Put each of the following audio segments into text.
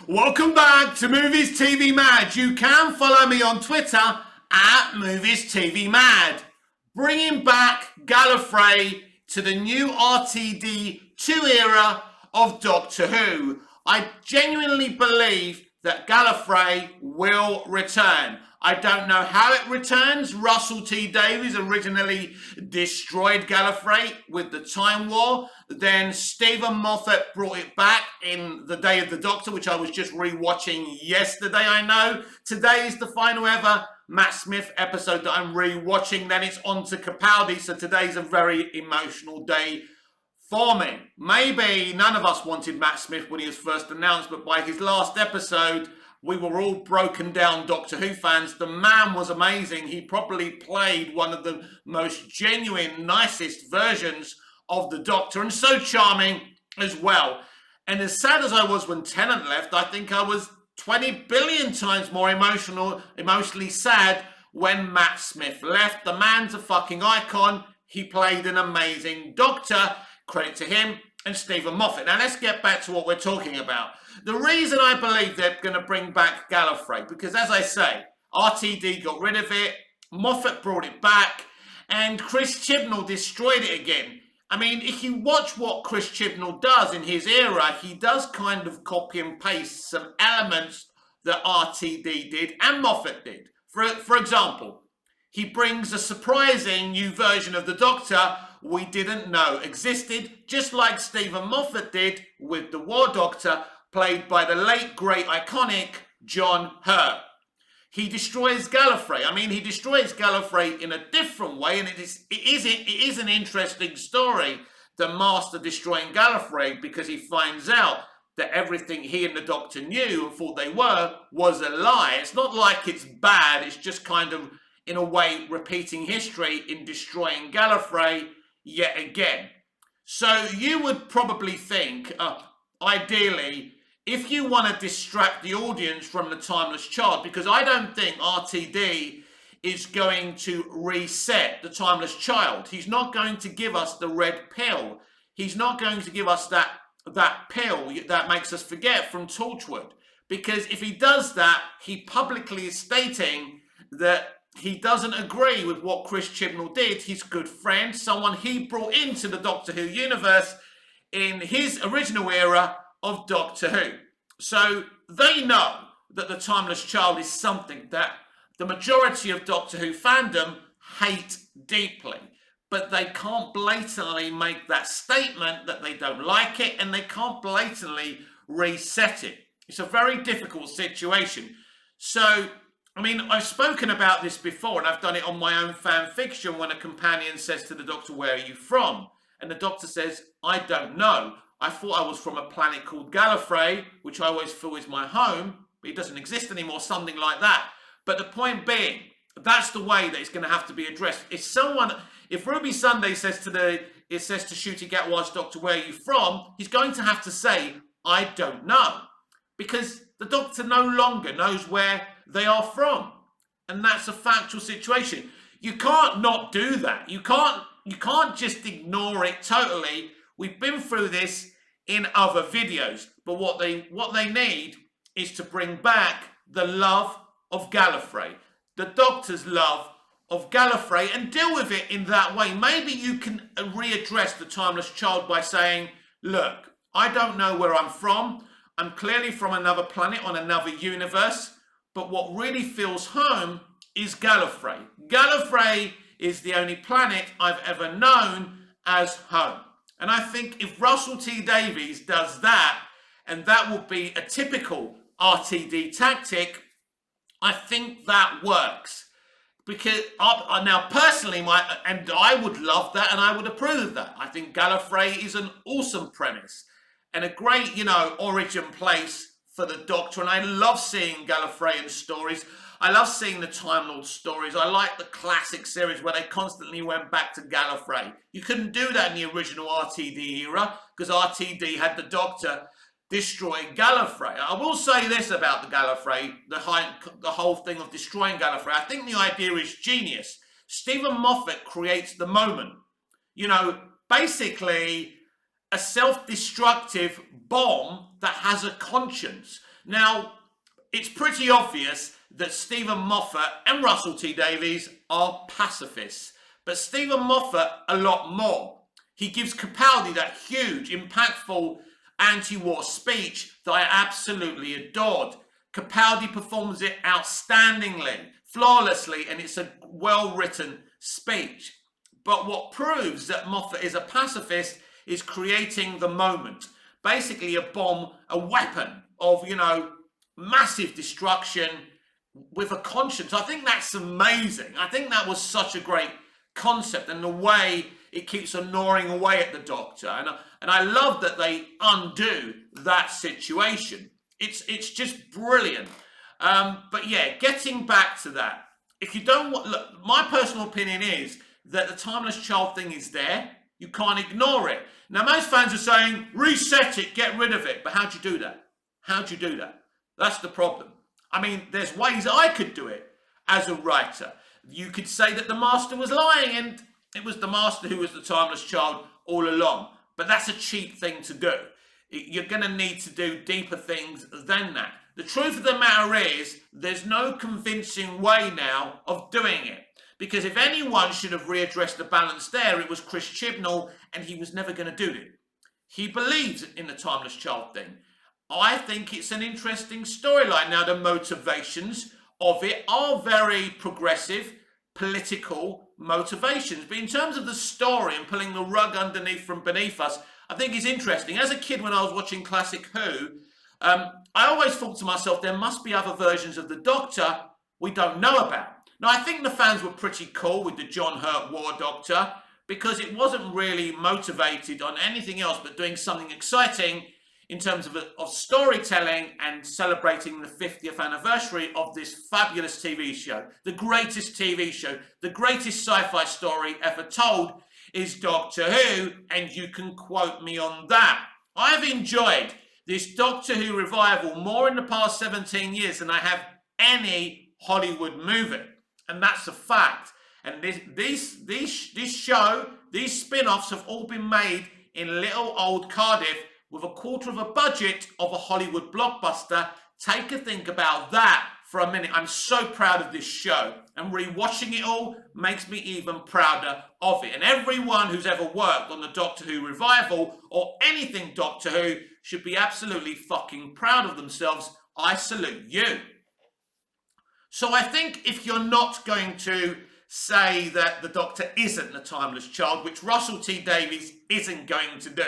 Welcome back to Movies TV Mad. You can follow me on Twitter at Movies TV Mad. Bringing back Gallifrey to the new RTD2 era of Doctor Who. I genuinely believe that Gallifrey will return. I don't know how it returns. Russell T Davies originally destroyed Gallifrey with the Time War. Then Stephen Moffat brought it back in The Day of the Doctor, which I was just rewatching yesterday, I know. Today is the final ever Matt Smith episode that I'm rewatching. Then it's on to Capaldi, so today's a very emotional day for me. Maybe none of us wanted Matt Smith when he was first announced, but by his last episode, we were all broken down Doctor Who fans. The man was amazing. He probably played one of the most genuine, nicest versions of the Doctor, and so charming as well. And as sad as I was when Tennant left, I think I was 20 billion times more emotionally sad when Matt Smith left. The man's a fucking icon. He played an amazing Doctor. Credit to him and Stephen Moffat. Now let's get back to what we're talking about. The reason I believe they're going to bring back Gallifrey, because as I say, RTD got rid of it, Moffat brought it back, and Chris Chibnall destroyed it again. I mean, if you watch what Chris Chibnall does in his era, he does kind of copy and paste some elements that RTD did and Moffat did. For example, he brings a surprising new version of the Doctor we didn't know existed, just like Stephen Moffat did with the War Doctor, played by the late, great, iconic John Hurt. He destroys Gallifrey. I mean, he destroys Gallifrey in a different way, and it is an interesting story, the Master destroying Gallifrey, because he finds out that everything he and the Doctor knew and thought they were was a lie. It's not like it's bad, it's just kind of, in a way, repeating history in destroying Gallifrey yet again. So you would probably think, ideally, if you want to distract the audience from the Timeless Child, because I don't think RTD is going to reset the Timeless Child. He's not going to give us the red pill. He's not going to give us that pill that makes us forget from Torchwood. Because if he does that, he publicly is stating that he doesn't agree with what Chris Chibnall did, his good friend, someone he brought into the Doctor Who universe in his original era of Doctor Who. So they know that the Timeless Child is something that the majority of Doctor Who fandom hate deeply. But they can't blatantly make that statement that they don't like it, and they can't blatantly reset it. It's a very difficult situation. So, I mean, I've spoken about this before, and I've done it on my own fan fiction when a companion says to the Doctor, "Where are you from?" And the Doctor says, "I don't know. I thought I was from a planet called Gallifrey, which I always feel is my home, but it doesn't exist anymore," something like that. But the point being, that's the way that it's going to have to be addressed. If Ruby Sunday says to Ncuti Gatwa's Doctor, "Where are you from?" he's going to have to say, "I don't know," because the Doctor no longer knows where they are from, and that's a factual situation. You can't not do that. You can't just ignore it totally. We've been through this in other videos, but what they need is to bring back the love of Gallifrey, the Doctor's love of Gallifrey, and deal with it in that way. Maybe you can readdress the Timeless Child by saying, "Look, I don't know where I'm from. I'm clearly from another planet on another universe, but what really feels home is Gallifrey. Gallifrey is the only planet I've ever known as home." And I think if Russell T Davies does that, and that will be a typical RTD tactic, I think that works. Because now personally, I would love that, and I would approve of that. I think Gallifrey is an awesome premise and a great, origin place for the Doctor. And I love seeing Gallifreyan stories. I love seeing the Time Lord stories. I like the classic series where they constantly went back to Gallifrey. You couldn't do that in the original RTD era because RTD had the Doctor destroy Gallifrey. I will say this about the Gallifrey, the whole thing of destroying Gallifrey. I think the idea is genius. Stephen Moffat creates the moment. Basically a self-destructive bomb that has a conscience. Now, it's pretty obvious that Stephen Moffat and Russell T Davies are pacifists, but Stephen Moffat a lot more. He gives Capaldi that huge, impactful anti-war speech that I absolutely adored. Capaldi performs it outstandingly, flawlessly, and it's a well-written speech. But what proves that Moffat is a pacifist is creating the moment. Basically a bomb, a weapon of, massive destruction with a conscience. I think that's amazing. I think that was such a great concept, and the way it keeps on gnawing away at the Doctor. And I love that they undo that situation. It's just brilliant. But yeah, getting back to that. If you don't want, look, my personal opinion is that the Timeless Child thing is there. You can't ignore it. Now, most fans are saying, reset it, get rid of it. But how'd you do that? How'd you do that? That's the problem. I mean, there's ways I could do it as a writer. You could say that the Master was lying and it was the Master who was the Timeless Child all along. But that's a cheap thing to do. You're going to need to do deeper things than that. The truth of the matter is, there's no convincing way now of doing it. Because if anyone should have readdressed the balance there, it was Chris Chibnall, and he was never going to do it. He believes in the Timeless Child thing. I think it's an interesting storyline. Now, the motivations of it are very progressive, political motivations. But in terms of the story and pulling the rug from beneath us, I think it's interesting. As a kid, when I was watching Classic Who, I always thought to myself, there must be other versions of the Doctor we don't know about. Now, I think the fans were pretty cool with the John Hurt War Doctor because it wasn't really motivated on anything else but doing something exciting in terms of storytelling and celebrating the 50th anniversary of this fabulous TV show. The greatest TV show, the greatest sci-fi story ever told is Doctor Who, and you can quote me on that. I've enjoyed this Doctor Who revival more in the past 17 years than I have any Hollywood movie. And that's a fact. And this show, these spin-offs have all been made in little old Cardiff with a quarter of a budget of a Hollywood blockbuster. Take a think about that for a minute. I'm so proud of this show. And rewatching it all makes me even prouder of it. And everyone who's ever worked on the Doctor Who revival or anything Doctor Who should be absolutely fucking proud of themselves. I salute you. So I think if you're not going to say that the Doctor isn't the Timeless Child, which Russell T Davies isn't going to do,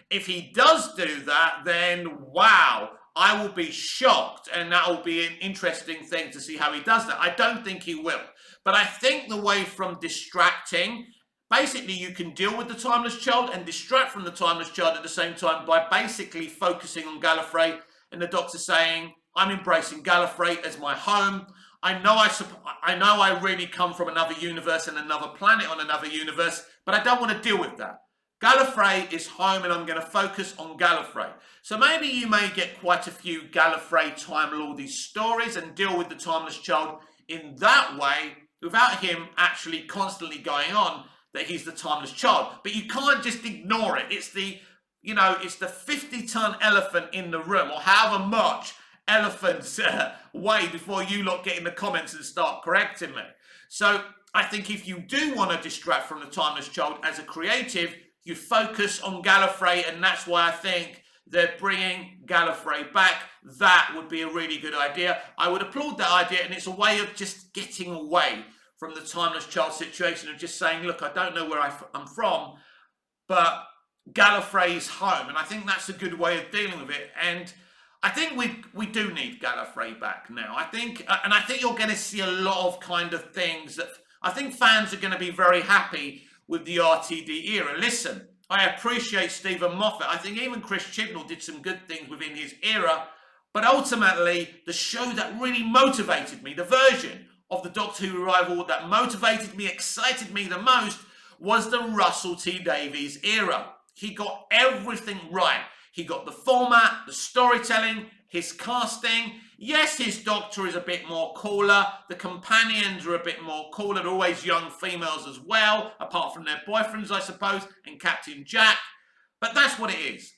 if he does do that, then wow, I will be shocked, and that will be an interesting thing to see how he does that. I don't think he will. But I think the way from distracting, basically you can deal with the Timeless Child and distract from the Timeless Child at the same time by basically focusing on Gallifrey and the Doctor saying, I'm embracing Gallifrey as my home. I know I really come from another universe and another planet on another universe, but I don't want to deal with that. Gallifrey is home and I'm going to focus on Gallifrey. So maybe you may get quite a few Gallifrey Time Lordy stories and deal with the Timeless Child in that way without him actually constantly going on that he's the Timeless Child. But you can't just ignore it. It's the 50-ton elephant in the room, or however much elephants weigh before you lot get in the comments and start correcting me. So I think if you do want to distract from the Timeless Child as a creative, you focus on Gallifrey, and that's why I think they're bringing Gallifrey back. That would be a really good idea. I would applaud that idea, and it's a way of just getting away from the Timeless Child situation of just saying, look, I don't know where I'm from, but Gallifrey's home, and I think that's a good way of dealing with it. And I think we do need Gallifrey back now. I think you're going to see a lot of kind of things that I think fans are going to be very happy with the RTD era. Listen, I appreciate Stephen Moffat. I think even Chris Chibnall did some good things within his era. But ultimately, the show that really motivated me, the version of the Doctor Who revival that motivated me, excited me the most, was the Russell T Davies era. He got everything right. He got the format, the storytelling, his casting. Yes, his Doctor is a bit more cooler. The companions are a bit more cooler. They're always young females as well, apart from their boyfriends, I suppose, and Captain Jack. But that's what it is.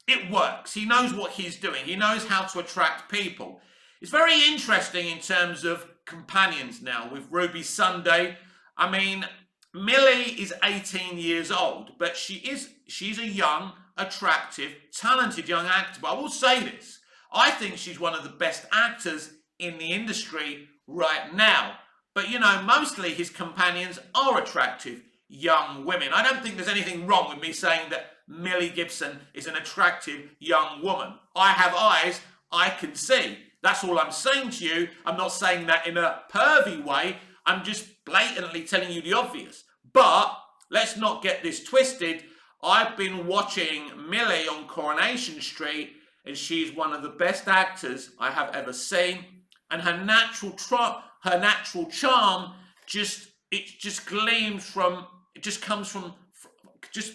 it works. He knows what he's doing. He knows how to attract people. It's very interesting in terms of companions now with Ruby Sunday. I mean, Millie is 18 years old, but she's a young, attractive, talented young actor. But I will say this. I think she's one of the best actors in the industry right now. But, you know, mostly his companions are attractive young women. I don't think there's anything wrong with me saying that Millie Gibson is an attractive young woman. I have eyes, I can see. That's all I'm saying to you. I'm not saying that in a pervy way. I'm just blatantly telling you the obvious. But let's not get this twisted. I've been watching Millie on Coronation Street, and she's one of the best actors I have ever seen. And her natural charm just gleams from, it just comes from, just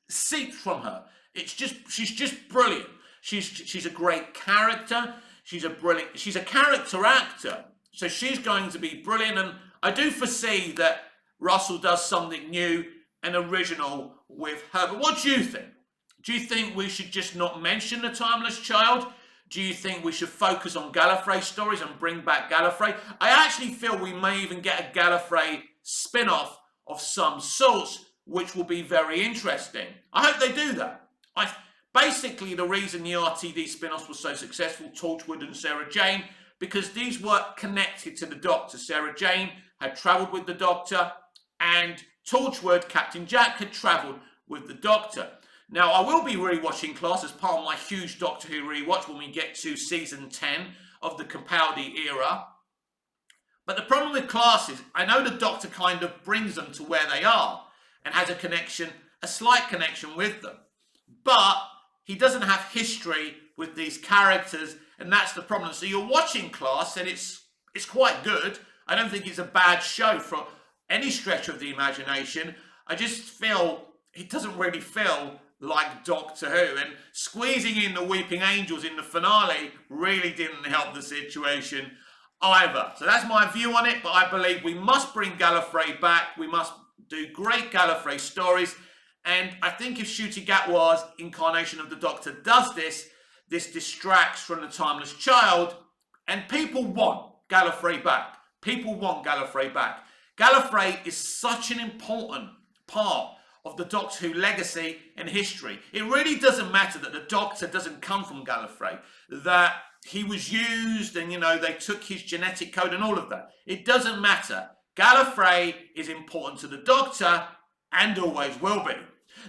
seeps from her. She's just brilliant. She's a great character. She's a character actor. So she's going to be brilliant. And I do foresee that Russell does something new and original with her. But what do you think? Do you think we should just not mention The Timeless Child? Do you think we should focus on Gallifrey stories and bring back Gallifrey? I actually feel we may even get a Gallifrey spin-off of some sorts, which will be very interesting. I hope they do that. Basically, the reason the RTD spin-offs were so successful, Torchwood and Sarah Jane, because these were connected to the Doctor. Sarah Jane had travelled with the Doctor, and Torchwood, Captain Jack, had travelled with the Doctor. Now, I will be rewatching Class as part of my huge Doctor Who rewatch when we get to season 10 of the Capaldi era. But the problem with Class is, I know the Doctor kind of brings them to where they are and has a connection, a slight connection with them. But he doesn't have history with these characters, and that's the problem. So you're watching Class, and it's quite good. I don't think it's a bad show for any stretch of the imagination. I just feel it doesn't really feel like Doctor Who, and squeezing in the Weeping Angels in the finale really didn't help the situation either. So that's my view on it, but I believe we must bring Gallifrey back. We must do great Gallifrey stories, and I think if Ncuti Gatwa's incarnation of the Doctor does this distracts from The Timeless Child, and people want Gallifrey back. People want Gallifrey back. Gallifrey is such an important part of the Doctor Who legacy and history. It really doesn't matter that the Doctor doesn't come from Gallifrey, that he was used and, you know, they took his genetic code and all of that. It doesn't matter. Gallifrey is important to the Doctor and always will be.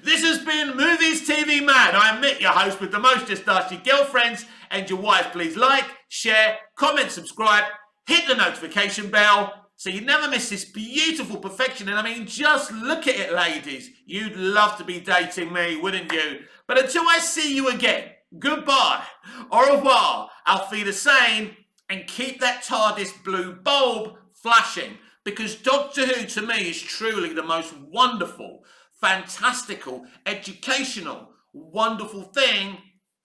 This has been Movies TV Mad. I am Mick, your host with the most distarchy girlfriends, and your wives. Please like, share, comment, subscribe, hit the notification bell so you never miss this beautiful perfection. And I mean, just look at it, ladies. You'd love to be dating me, wouldn't you? But until I see you again, goodbye, au revoir, auf Wiedersehen, and keep that TARDIS blue bulb flashing, because Doctor Who to me is truly the most wonderful, fantastical, educational, wonderful thing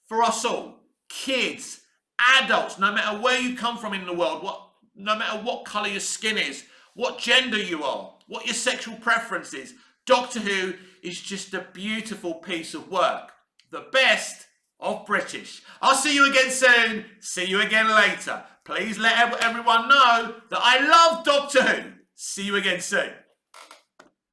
for us all. Kids, adults, no matter where you come from in the world, no matter what colour your skin is, what gender you are, what your sexual preference is, Doctor Who is just a beautiful piece of work. The best of British. I'll see you again soon. See you again later. Please let everyone know that I love Doctor Who. See you again soon.